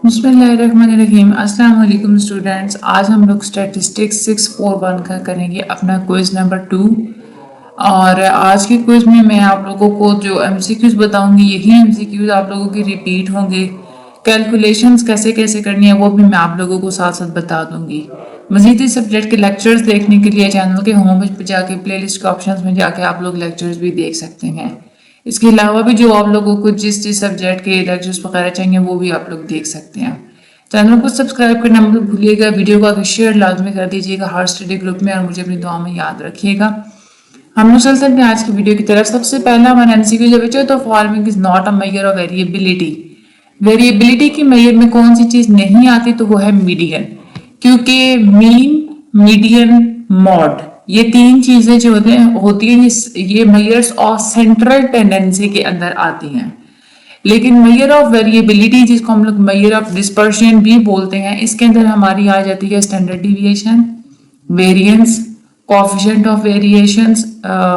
बिस्मिल्लाहिर्रहमानिर्रहीम। अस्सलाम वालेकुम स्टूडेंट्स। आज हम लोग स्टैटिस्टिक्स 641 का करेंगे अपना क्विज नंबर 2। और आज के क्विज में मैं आप लोगों को जो एमसीक्यूज बताऊंगी यही एमसीक्यूज आप लोगों के रिपीट होंगे। कैलकुलेशंस कैसे कैसे करनी है वो भी मैं आप लोगों को साथ साथ बता दूंगी। मजीद इस सब्जेक्ट के लेक्चर्स देखने के लिए चैनल के होम पेज पर जाके प्लेलिस्ट के ऑप्शंस में जाके आप लोग लेक्चर्स भी देख सकते हैं। इसके अलावा भी जो आप लोगों को जिस जिस सब्जेक्ट के लेक्चर्स वगैरह चाहिए वो भी आप लोग देख सकते हैं। चैनल को सब्सक्राइब करना मत भूलिएगा, वीडियो को शेयर लाजमी कर दीजिएगा हर स्टडी ग्रुप में और मुझे अपनी दुआ में याद रखिएगा। हम लोग चलते हैं आज की वीडियो की तरफ। सबसे पहला हमारा एमसीक्यू जो बच्चों, तो forming is not a measure of variability. Variability की मेजर में कौन सी चीज नहीं आती, तो वो है मीडियन। क्योंकि मीन, मीडियन, मॉड ये तीन चीजें जो होती हैं ये मेजर्स ऑफ सेंट्रल टेंडेंसी के अंदर आती हैं। लेकिन मेजर ऑफ वेरिएबिलिटी जिसको हम लोग मेजर ऑफ डिस्पर्शन भी बोलते हैं, इसके अंदर हमारी आ जाती है standard deviation, variance, coefficient of variations,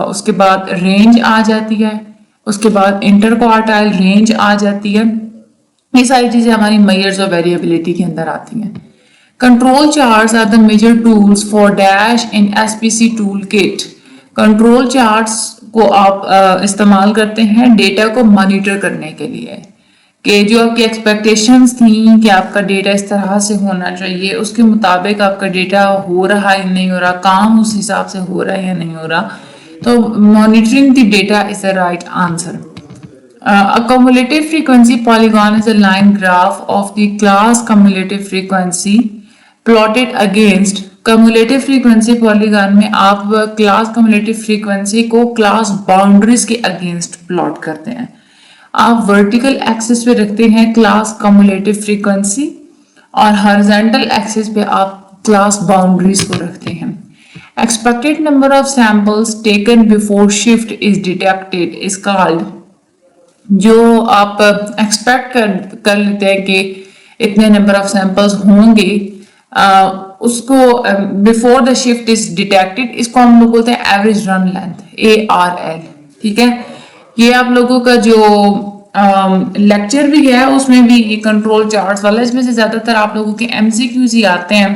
उसके बाद रेंज आ जाती है, उसके बाद इंटर क्वार्टाइल रेंज आ जाती है। ये सारी चीजें हमारी मेजर्स ऑफ वेरिएबिलिटी के अंदर आती हैं। Control charts are the major tools for dash in SPC toolkit. Control charts को आप इस्तेमाल करते हैं डेटा को मॉनिटर करने के लिए, कि जो आपकी एक्सपेक्टेशंस थी कि आपका डेटा इस तरह से होना चाहिए, उसके मुताबिक आपका डेटा हो रहा है या नहीं हो रहा, काम उस हिसाब से हो रहा है या नहीं हो रहा। तो monitoring the data is the right answer. A cumulative frequency polygon is a line graph of the class cumulative frequency plotted against cumulative frequency polygon में आप क्लास cumulative frequency को क्लास बाउंड्रीज के अगेंस्ट प्लॉट करते हैं। आप vertical axis पे रखते हैं क्लास cumulative frequency और हॉरिजॉन्टल एक्सिस पे आप क्लास बाउंड्रीज को रखते हैं। Expected number of samples taken before shift is detected is called, जो आप एक्सपेक्ट कर लेते हैं कि इतने नंबर ऑफ सैंपल्स होंगे, उसको before the shift is detected, इसको हम लोग बोलते हैं एवरेज रन लेंथ, ARL। ठीक है, ये आप लोगों का जो लेक्चर भी है उसमें भी ये कंट्रोल चार्ट्स वाला, इसमें से ज्यादातर आप लोगों के MCQs ही आते हैं,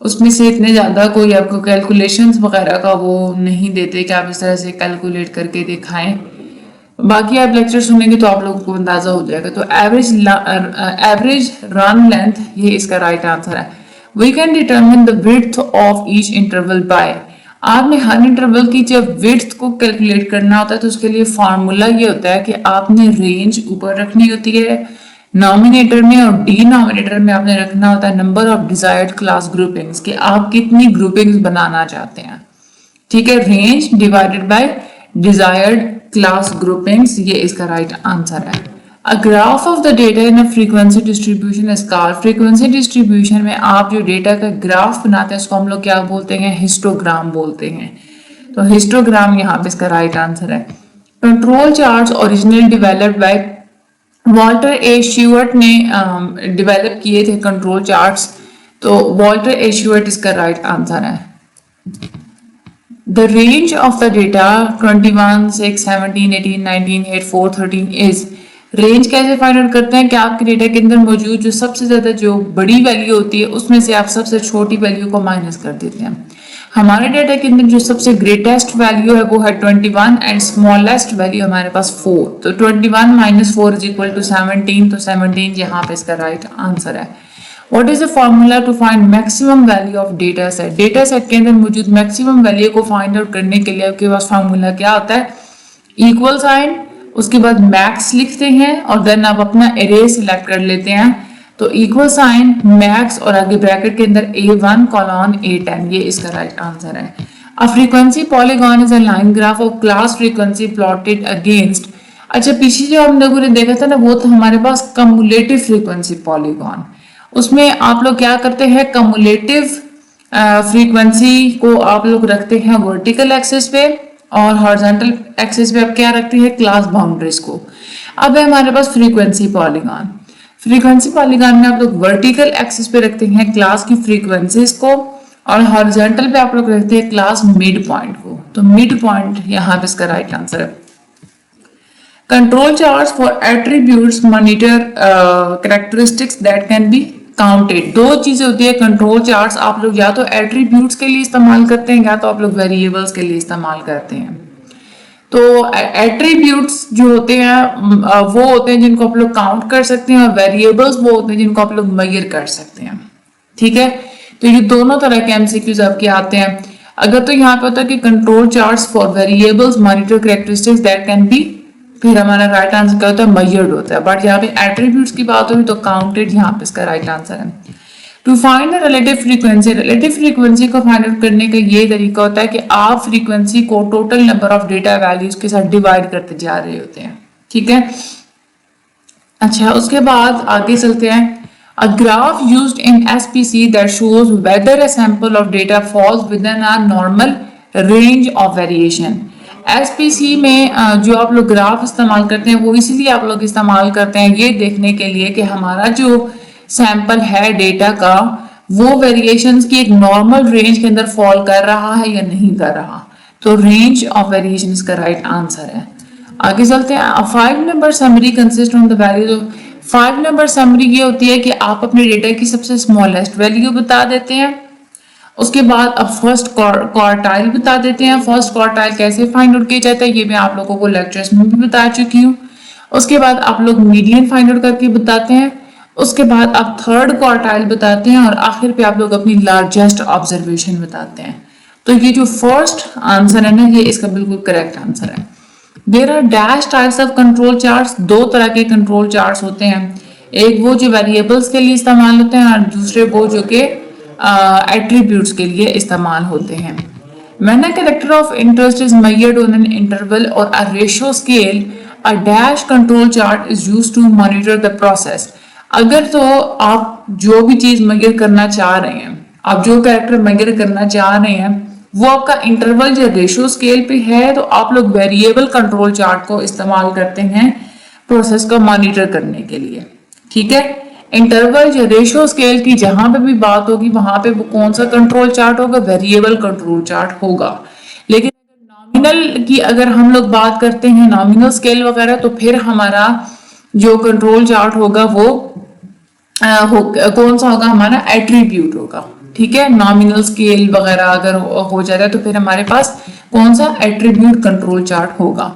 उसमें से इतने ज्यादा कोई आपको कैलकुलेशंस वगैरह का वो नहीं देते कि आप इस तरह से कैलकुलेट करके दिखाएं। बाकी आप लेक्चर सुनेंगे तो आप लोगों को अंदाजा हो जाएगा। तो एवरेज रन लेंथ ये इसका राइट आंसर है। We can determine the width of each interval by, आपने हर इंटरवल की जब विड्थ को कैलकुलेट करना होता है तो उसके लिए फार्मूला ये होता है कि आपने रेंज ऊपर रखनी होती है नॉमिनेटर में, और डिनोमिनेटर में आपने रखना होता है number of desired class groupings, कि आप कितनी ग्रुपिंग्स बनाना चाहते हैं। ठीक है, range divided by desired class groupings, ये इसका राइट आंसर है। A graph of the data in a frequency distribution is called, frequency distribution में आप जो डेटा का ग्राफ बनाते हैं उसको हम लोग क्या बोलते हैं, हिस्टोग्राम बोलते हैं। तो हिस्टोग्राम यहाँ पे इसका राइट आंसर है। Control charts originally developed by Walter A Shewhart ने डेवलप किए थे कंट्रोल चार्ट्स, तो वॉल्टर ए श्यूअर्ट इसका राइट आंसर है। The range of the data 21, 6, 17, 18, 19, 8, 4, 13 is, range कैसे फाइंड आउट करते हैं कि आपके डेटा के अंदर मौजूद जो सबसे ज्यादा जो बड़ी वैल्यू होती है उसमें से आप सबसे छोटी वैल्यू को माइनस कर देते हैं। हमारे डेटा के अंदर जो सबसे ग्रेटेस्ट वैल्यू है वो है 21 एंड स्मॉलेस्ट वैल्यू हमारे पास 4, तो 21 माइनस 4 इज इक्वल टू 17, तो 17 यहाँ पे इसका राइट आंसर है। What is the formula to find maximum value of data set? Data set के अंदर मौजूद मैक्सिमम वैल्यू को फाइंड आउट करने के लिए आपके पास फार्मूला क्या होता है, इक्वल साइन, उसके बाद मैक्स लिखते हैं और देन आप अपना एरे सिलेक्ट कर लेते हैं। तो इक्वल साइन, मैक्स और आगे ब्रैकेट के अंदर A1 कोलन A10, ये इसका राइट आंसर है। A frequency polygon is a line graph of class frequency plotted against, अच्छा पीछे जो हम लोगों ने देखा था ना वो तो हमारे पास कम्युलेटिव फ्रीक्वेंसी पॉलीगॉन, उसमें आप लोग क्या करते हैं, कम्युलेटिव फ्रीक्वेंसी को आप लोग रखते हैं वर्टिकल एक्सिस पे और हॉरिजॉन्टल एक्सिस पे आप क्या रखते हैं, क्लास बाउंड्रीज को। अब है हमारे पास फ्रीक्वेंसी पॉलीगॉन, फ्रीक्वेंसी पॉलीगॉन में आप लोग वर्टिकल एक्सिस पे रखते हैं क्लास की फ्रीक्वेंसीज को और हॉरिजॉन्टल पे आप लोग रखते हैं क्लास मिड पॉइंट को, तो मिड पॉइंट यहाँ पे इसका राइट आंसर है। Control charts for attributes monitor characteristics that can be counted. दो चीजें होती है कंट्रोल चार्ट्स, आप लोग या तो एट्रीब्यूट्स के लिए इस्तेमाल करते हैं या तो आप लोग वेरिएबल्स के लिए इस्तेमाल करते हैं। तो एट्रीब्यूट्स जो होते हैं वो होते हैं जिनको आप लोग काउंट कर सकते हैं, और वेरिएबल्स वो होते हैं जिनको आप लोग मेजर कर सकते हैं। ठीक है, तो ये दोनों तरह के एमसीक्यूज आपके आते हैं। अगर तो यहाँ पे होता है कि control charts for variables monitor characteristics that can be, फिर हमारा राइट आंसर क्या होता है, मेजर्ड होता है। बट यहाँ पे एट्रीब्यूट्स की बात होगी तो काउंटेड यहाँ पे इसका राइट आंसर है। To find relative frequency, relative frequency को फाइंड आउट करने का ये तरीका होता है कि आप फ्रीक्वेंसी को total number of data values के साथ डिवाइड करते जा रहे होते हैं। ठीक है, अच्छा उसके बाद आगे चलते हैं। A graph used in SPC that shows whether a sample of data falls within a normal range of variation. SPC में जो आप लोग ग्राफ इस्तेमाल करते हैं वो इसीलिए आप लोग इस्तेमाल करते हैं ये देखने के लिए कि हमारा जो सैंपल है डेटा का वो वेरिएशंस की एक नॉर्मल रेंज के अंदर फॉल कर रहा है या नहीं कर रहा। तो रेंज ऑफ वेरिएशन इसका राइट आंसर है। आगे चलते हैं। 5 number summary consist on the values of, 5 number summary ये होती है कि आप अपने डेटा की सबसे स्मॉलेस्ट वैल्यू बता देते हैं, उसके बाद अब फर्स्ट क्वार्टाइल बता देते हैं। फर्स्ट क्वार्टाइल कैसे फाइंड आउट किया जाता है ये मैं आप लोगों को लेक्चर्स में भी बता चुकी हूँ। उसके बाद आप लोग मीडियन फाइंड आउट करके बताते हैं, उसके बाद आप थर्ड क्वार्टाइल बताते हैं, और आखिर पे आप लोग अपनी लार्जेस्ट ऑब्जर्वेशन बताते हैं। तो ये जो फर्स्ट आंसर है ना ये इसका बिल्कुल करेक्ट आंसर है। There are dash types of control charts, दो तरह के कंट्रोल चार्ट्स होते हैं, एक वो जो वेरिएबल्स के लिए इस्तेमाल होते हैं और दूसरे वो जो कि एट्रीब्यूट्स के लिए इस्तेमाल होते हैं। When a character of interest is measured on an interval or a ratio scale, a dash control chart is used to monitor the process. अगर तो आप जो भी चीज मेजर करना चाह रहे हैं, आप जो कैरेक्टर मेजर करना चाह रहे हैं वो आपका इंटरवल या रेशियो स्केल पे है, तो आप लोग वेरिएबल कंट्रोल चार्ट को इस्तेमाल करते हैं प्रोसेस को मॉनिटर करने के लिए। ठीक है, इंटरवल या रेशियो स्केल की जहां पे भी बात होगी वहां पे वो कौन सा कंट्रोल चार्ट होगा, वेरिएबल कंट्रोल चार्ट होगा। लेकिन नॉमिनल की अगर हम लोग बात करते हैं, नॉमिनल स्केल वगैरह, तो फिर हमारा जो कंट्रोल चार्ट होगा वो कौन सा होगा, हमारा एट्रीब्यूट होगा। ठीक है, नॉमिनल स्केल वगैरह अगर हो जाता है तो फिर हमारे पास कौन सा एट्रीब्यूट कंट्रोल चार्ट होगा।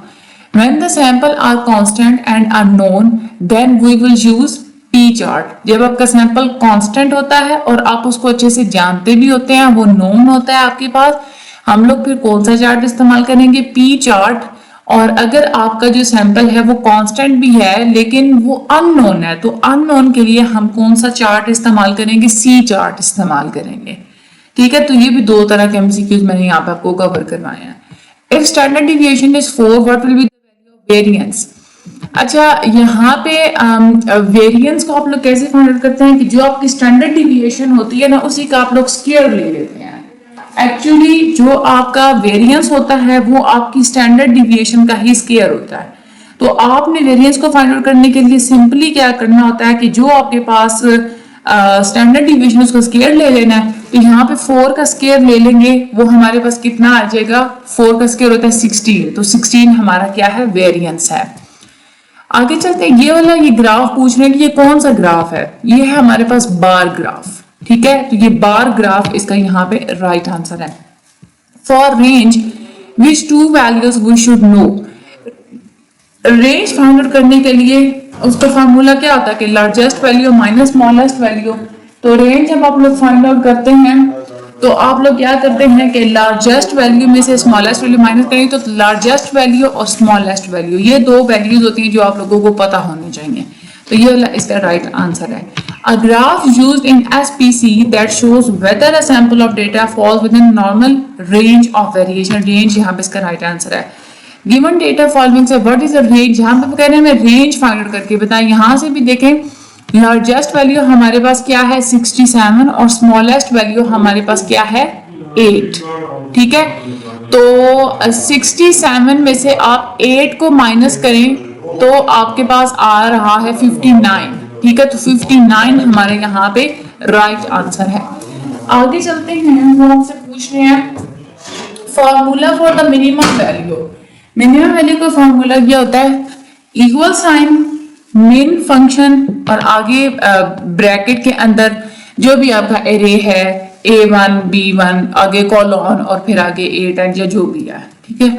When the sample are constant and unknown, then we will use P chart. जब आपका सैंपल कांस्टेंट होता है और आप उसको अच्छे से जानते भी होते हैं, वो नोन होता है आपके पास, हम लोग फिर कौन सा चार्ट इस्तेमाल करेंगे, P चार्ट। और अगर आपका जो सैंपल है वो कांस्टेंट भी है लेकिन वो अननोन है, तो अननोन के लिए हम कौन सा चार्ट इस्तेमाल करेंगे, C चार्ट इस्तेमाल करेंगे। ठीक है, तो ये भी दो तरह के एमसीक्यूज मैंने यहाँ पे आपको कवर करवाए हैं। If standard deviation is 4, what will be the value of variance? अच्छा, यहाँ पे वेरिएंस को आप लोग कैसे फाइंड आउट करते हैं कि जो आपकी स्टैंडर्ड डिविएशन होती है ना उसी का आप लोग स्क्वायर ले लेते हैं। एक्चुअली जो आपका वेरिएंस होता है वो आपकी स्टैंडर्ड डिविएशन का ही स्क्वायर होता है। तो आपने वेरिएंस को फाइंड आउट करने के लिए सिंपली क्या करना होता है कि जो आपके पास स्टैंडर्ड डिविएशन उसका स्क्वायर ले लेना है। तो यहाँ पे 4 का स्क्वायर ले लेंगे, वो हमारे पास कितना आ जाएगा, 4 का स्क्वायर होता है 16, तो 16 हमारा क्या है, वेरिएंस है। आगे चलते हैं, ये वाला ये ग्राफ पूछ रहे हैं कि ये कौन सा ग्राफ है, ये है हमारे पास बार ग्राफ। ठीक है, तो ये बार ग्राफ इसका यहाँ पे राइट आंसर है। For range which 2 values we should know, range find out करने के लिए उसका फार्मूला क्या होता है कि largest value minus smallest value. तो रेंज जब आप लोग फाइंड आउट करते हैं तो आप लोग क्या करते हैं कि लार्जेस्ट वैल्यू में से स्मॉलेस्ट वैल्यू माइनस करेंगे, तो लार्जेस्ट वैल्यू और स्मॉलेस्ट वैल्यू ये दो वैल्यूज होती हैं जो आप लोगों को पता होनी चाहिए। तो ये वाला इसका राइट आंसर है। A graph used in SPC that shows whether a sample of data falls within normal range of variation, range यहाँ पे इसका राइट आंसर है। Given data following से what is the range, यहाँ पे कह रहे हैं हमें रेंज फाइंड आउट करके बताएं। यहाँ से भी देखें लार्जेस्ट वैल्यू हमारे पास क्या है 67 और स्मॉलेस्ट वैल्यू हमारे पास क्या है 8। ठीक है, तो 67 में से आप 8 को माइनस करें तो आपके पास आ रहा है 59। ठीक है, तो 59 हमारे यहाँ पे राइट आंसर है। आगे चलते हैं, वो हमसे पूछ रहे हैं formula for the minimum value. Minimum value का फॉर्मूला क्या होता है इक्वल साइन, मेन फंक्शन और आगे ब्रैकेट के अंदर जो भी आपका एरे है A1 B1 आगे कॉलन और फिर आगे 8 एंड या जो भी है, ठीक है।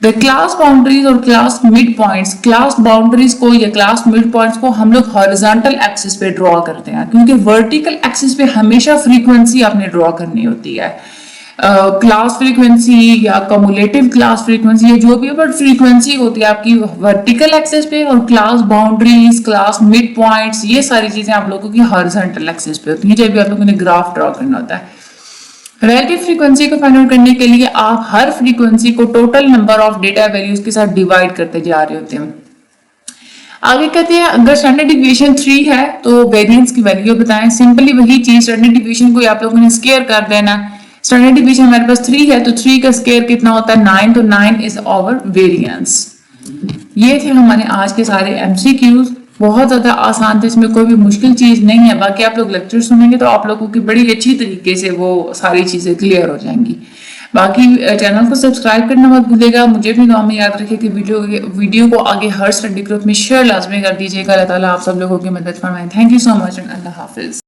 द क्लास बाउंड्रीज और class mid points, class boundaries को या क्लास मिड पॉइंट्स को हम लोग हॉरिजॉन्टल एक्सिस पे ड्रॉ करते हैं, क्योंकि वर्टिकल एक्सिस पे हमेशा फ्रीक्वेंसी आपने ड्रॉ करनी होती है। क्लास फ्रीक्वेंसी या कमुलेटिव क्लास फ्रीक्वेंसी या जो भी है, बट फ्रीक्वेंसी होती है आपकी वर्टिकल एक्सिस पे, और class boundaries, class mid points, ये सारी चीजें आप लोगों की हॉरिजॉन्टल एक्सिस पे होती हैं जब भी आप लोगों ने ग्राफ ड्रॉ करना होता है। रिलेटिव फ्रीक्वेंसी को फाइंड आउट करने के लिए आप हर फ्रीक्वेंसी को total number of data values के साथ डिवाइड करते जा रहे होते हैं। आगे कहते हैं अगर स्टैंडर्ड डिविएशन 3 है तो वेरिएंस की वैल्यू बताएं। सिंपली वही चीज, स्टैंडर्ड डिविएशन को आप लोगों ने स्क्वायर कर देना। स्टैंडर्ड डिवीजन हमारे पास 3 है तो 3 का स्क्वायर कितना होता है 9, तो 9 इज आवर वेरिएंस। ये थे हमारे आज के सारे एमसीक्यूज, बहुत ज्यादा आसान थे, इसमें कोई भी मुश्किल चीज नहीं है। बाकी आप लोग लेक्चर सुनेंगे तो आप लोगों की बड़ी अच्छी तरीके से वो सारी चीजें क्लियर हो जाएंगी। बाकी चैनल को सब्सक्राइब करना मत भूलिएगा। मुझे भी दुआ में याद रखिए कि वीडियो को आगे हर स्टडी ग्रुप में शेयर लाजमी कर दीजिएगा। अल्लाह ताला आप सब लोगों की मदद फरमाए। Thank you so much and Allah Hafiz.